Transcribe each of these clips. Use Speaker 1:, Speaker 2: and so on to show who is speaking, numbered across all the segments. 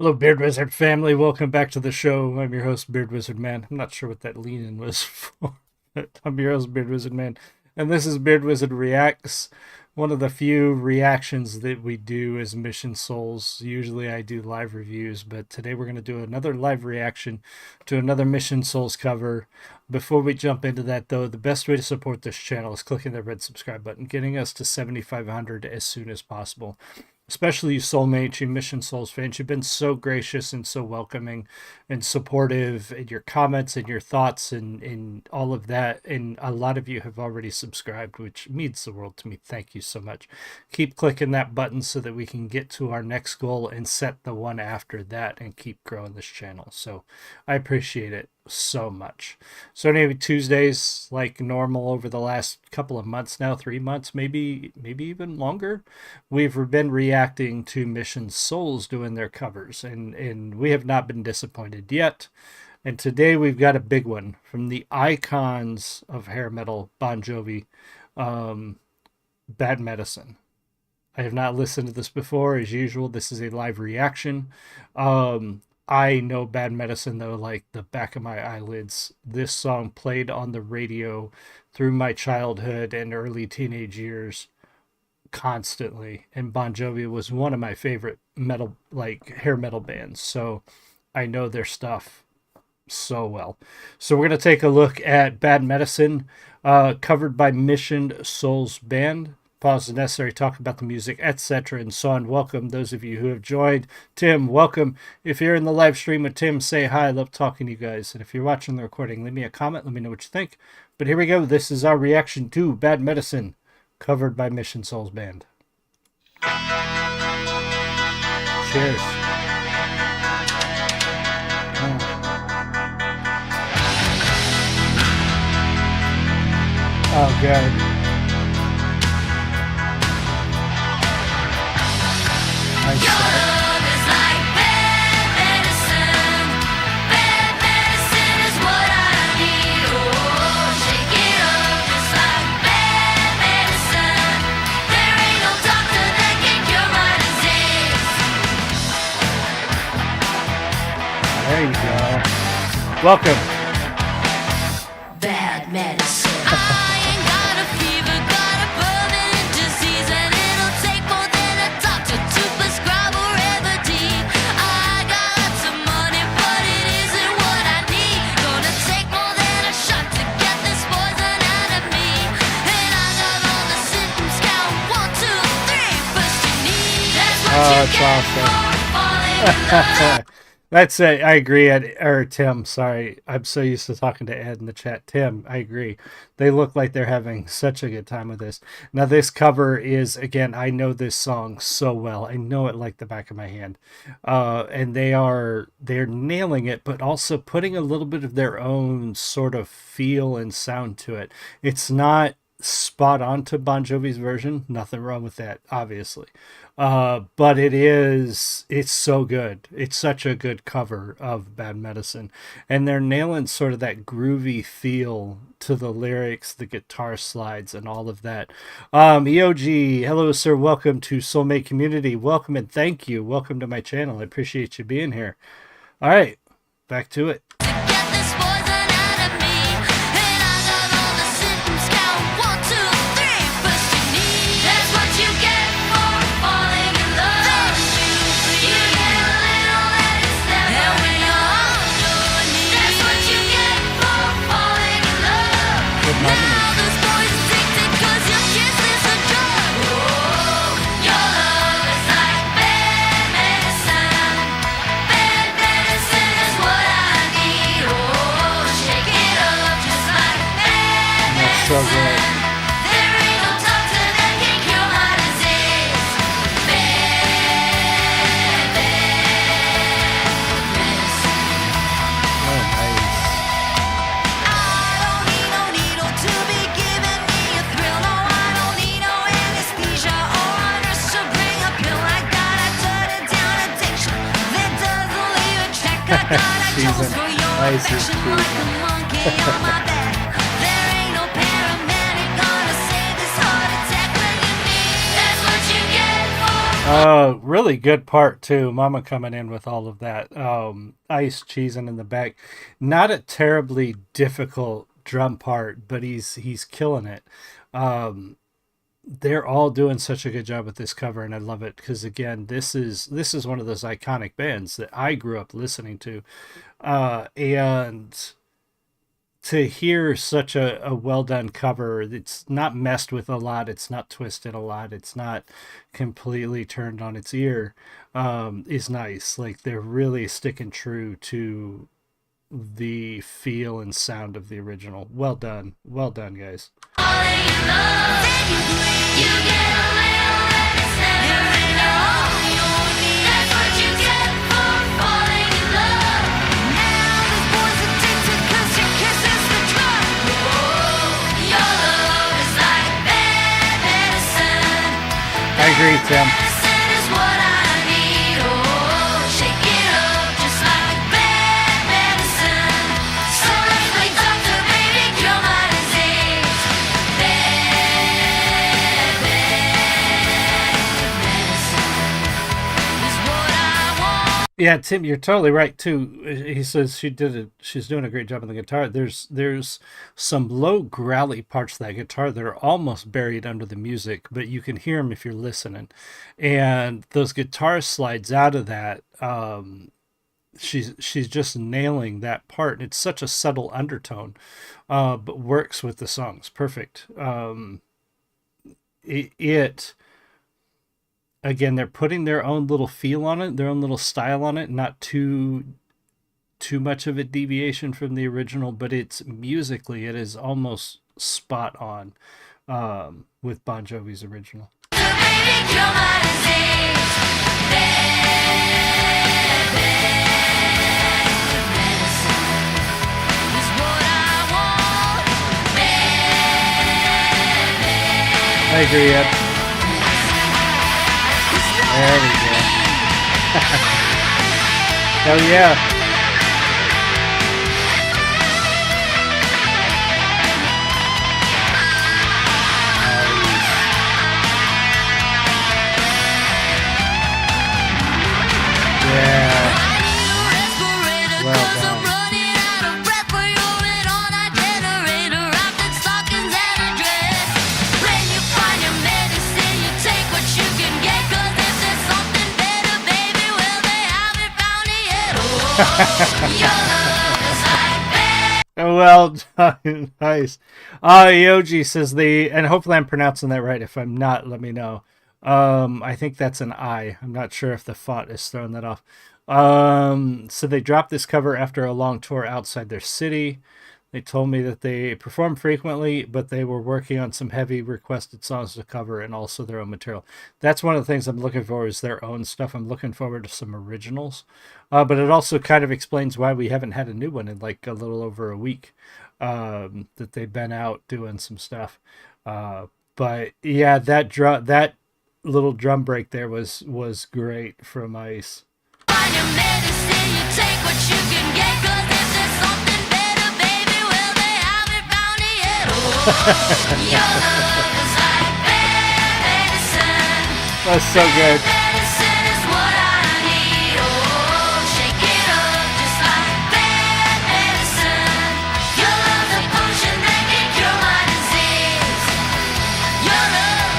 Speaker 1: Hello, Beard Wizard family. Welcome back to the show. I'm your host, Beard Wizard Man. I'm not sure what that lean in was for, but I'm your host, Beard Wizard Man. And this is Beard Wizard Reacts, one of the few reactions that we do as Mission Souls. Usually I do live reviews, but today we're going to do another live reaction to another Mission Souls cover. Before we jump into that, though, the best way to support this channel is clicking the red subscribe button, getting us to 7,500 as soon as possible. Especially you soulmates, you Mission Souls fans. You've been so gracious and so welcoming and supportive in your comments and your thoughts and all of that. And a lot of you have already subscribed, which means the world to me. Thank you so much. Keep clicking that button so that we can get to our next goal and set the one after that and keep growing this channel. So I appreciate it so much. So anyway, Tuesdays like normal over the last couple of months now, 3 months, maybe even longer, we've been reacting to Mission Souls doing their covers, and we have not been disappointed yet. And today we've got a big one from the icons of hair metal, Bon Jovi, Bad Medicine. I have not listened to this before. As usual, this is a live reaction. I know Bad Medicine, though, like the back of my eyelids. This song played on the radio through my childhood and early teenage years constantly. And Bon Jovi was one of my favorite metal, like hair metal bands. So I know their stuff so well. So we're going to take a look at Bad Medicine, covered by Mission Souls Band. Pause is necessary, talk about the music, etc. and so on. Welcome those of you who have joined. Tim, welcome. If you're in the live stream with Tim, say hi. I love talking to you guys. And if you're watching the recording, leave me a comment. Let me know what you think. But here we go. This is our reaction to Bad Medicine, covered by Mission Souls Band. Cheers. Oh, God.
Speaker 2: Your love is like bad medicine. Bad medicine is what I need. Oh, shake it up just like bad medicine. There ain't no doctor that can cure my disease.
Speaker 1: There you go. Welcome.
Speaker 2: Bad medicine. I ain't got a fever, got a permanent disease, and it'll take more than a doctor to prescribe or remedy. I got lots of money, but it isn't what I need. Gonna take more than a shot to get this poison out of me. And I got all the symptoms, count 1, 2, 3. First you need, that's what you
Speaker 1: That's
Speaker 2: get
Speaker 1: awesome.
Speaker 2: for falling in love.
Speaker 1: That's it. I agree. Or Tim, sorry. I'm so used to talking to Ed in the chat. Tim, I agree. They look like they're having such a good time with this. Now, this cover is, again, I know this song so well. I know it like the back of my hand. And they're nailing it, but also putting a little bit of their own sort of feel and sound to it. It's not spot on to Bon Jovi's version. Nothing wrong with that, obviously. But it's so good. It's such a good cover of Bad Medicine. And they're nailing sort of that groovy feel to the lyrics, the guitar slides, and all of that. EOG, hello, sir. Welcome to Soulmate Community. Welcome and thank you. Welcome to my channel. I appreciate you being here. All right, back to it.
Speaker 2: Get this poison out of me. And I got all the symptoms, count 1, 2, 3. First you need, that's what you get for falling in love. You get a little that is never. And when you're on your knees, that's what you get for falling in love. Now those boys addicted 'cause your kiss is a drug. Oh, your love is like bad medicine. Bad medicine is what I need. Oh, shake it up just like bad
Speaker 1: That's so good.
Speaker 2: medicine. There ain't no doctor that can cure my disease. Bad medicine.
Speaker 1: Oh, nice.
Speaker 2: I don't need no needle to be giving me a thrill. No, I don't need no anesthesia or a nurse to bring a pill. I got a turn down addiction that doesn't leave a track. I got a
Speaker 1: Season.
Speaker 2: dose for your
Speaker 1: Nice
Speaker 2: affection
Speaker 1: season.
Speaker 2: like a monkey on my back. There ain't no paramedic gonna save this heart attack when you need. That's what you get for
Speaker 1: Really good part too. Mama coming in with all of that. Ice cheesing in the back. Not a terribly difficult drum part, but he's killing it. Um, they're all doing such a good job with this cover, and I love it because again, this is one of those iconic bands that I grew up listening to, and to hear such a well done cover, it's not messed with a lot, it's not twisted a lot, it's not completely turned on its ear, is nice. Like they're really sticking true to the feel and sound of the original. Well done, guys. I agree, Tim. Yeah, Tim, you're totally right too. He says she's doing a great job on the guitar. There's some low growly parts of that guitar that are almost buried under the music, but you can hear them if you're listening. And those guitar slides out of that. She's just nailing that part. And it's such a subtle undertone, but works with the songs perfect. It again, they're putting their own little feel on it, their own little style on it, not too much of a deviation from the original, but it's musically it is almost spot on, with Bon Jovi's original. I agree, Ed. There we go. Hell yeah. Yeah. Well done. Well done. Nice. Yoji says and hopefully I'm pronouncing that right. If I'm not, let me know. I think that's an I. I'm not sure if the font is throwing that off. So they dropped this cover after a long tour outside their city. They told me that they perform frequently, but they were working on some heavy requested songs to cover and also their own material. That's one of the things I'm looking for is their own stuff. I'm looking forward to some originals. But it also kind of explains why we haven't had a new one in like a little over a week, that they've been out doing some stuff. But yeah, that little drum break there was great from Ice. Find your medicine, you take what you can get, 'cause if there's something better, baby, well, they haven't found it yet. Oh, your love is like bad medicine. That's so good. Medicine is what I need. Oh, shake it up just like bad medicine. Your love's a potion that can cure my disease. Your love,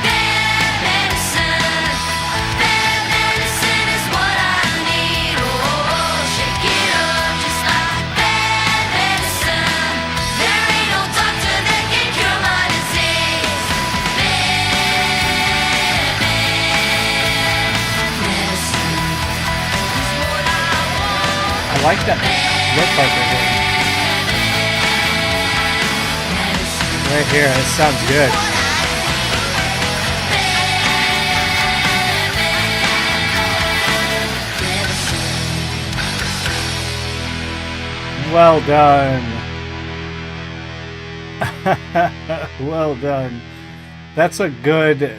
Speaker 1: bad medicine. Bad medicine is what I need. Oh, shake it up just like bad medicine. There ain't no doctor that can cure my disease. Bad medicine is what I want. I like that look part right here. Right here, it sounds good. Well done. Well done. That's a good,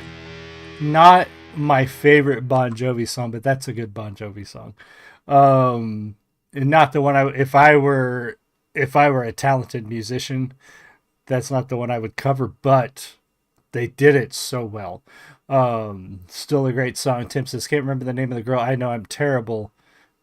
Speaker 1: not my favorite Bon Jovi song, but that's a good Bon Jovi song. And not the one if I were a talented musician, that's not the one I would cover, but they did it so well. Still a great song. Tim says, can't remember the name of the girl. I know I'm terrible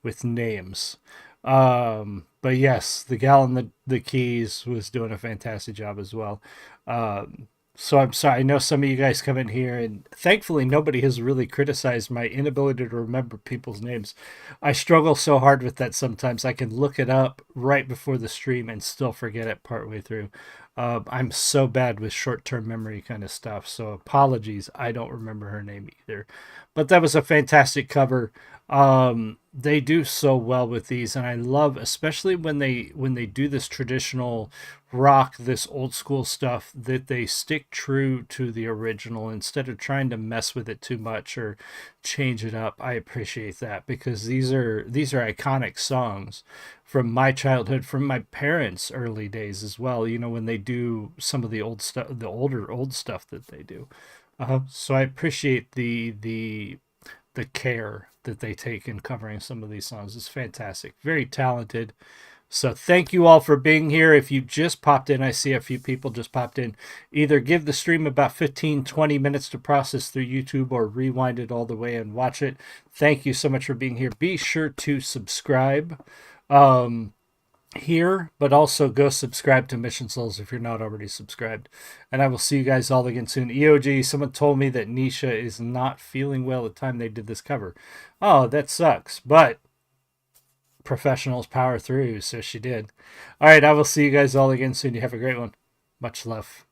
Speaker 1: with names. But yes, the gal in the keys was doing a fantastic job as well. Um, so I'm sorry. I know some of you guys come in here, and thankfully nobody has really criticized my inability to remember people's names. I struggle so hard with that sometimes. I can look it up right before the stream and still forget it partway through. I'm so bad with short-term memory kind of stuff. So apologies. I don't remember her name either. But that was a fantastic cover. They do so well with these, and I love, especially when they do this traditional rock, this old school stuff, that they stick true to the original instead of trying to mess with it too much or change it up. I appreciate that because these are iconic songs from my childhood, from my parents' early days as well. You know, when they do some of the old stuff, the older old stuff that they do. So I appreciate the care that they take in covering some of these songs. It's fantastic. Very talented. So thank you all for being here. If you just popped in, I see a few people just popped in. Either give the stream about 15, 20 minutes to process through YouTube or rewind it all the way and watch it. Thank you so much for being here. Be sure to subscribe here, but also go subscribe to Mission Souls if you're not already subscribed. And I will see you guys all again soon. EOG, someone told me that Nisha is not feeling well at the time they did this cover. Oh, that sucks. But professionals power through, so she did. All right, I will see you guys all again soon. You have a great one. Much love.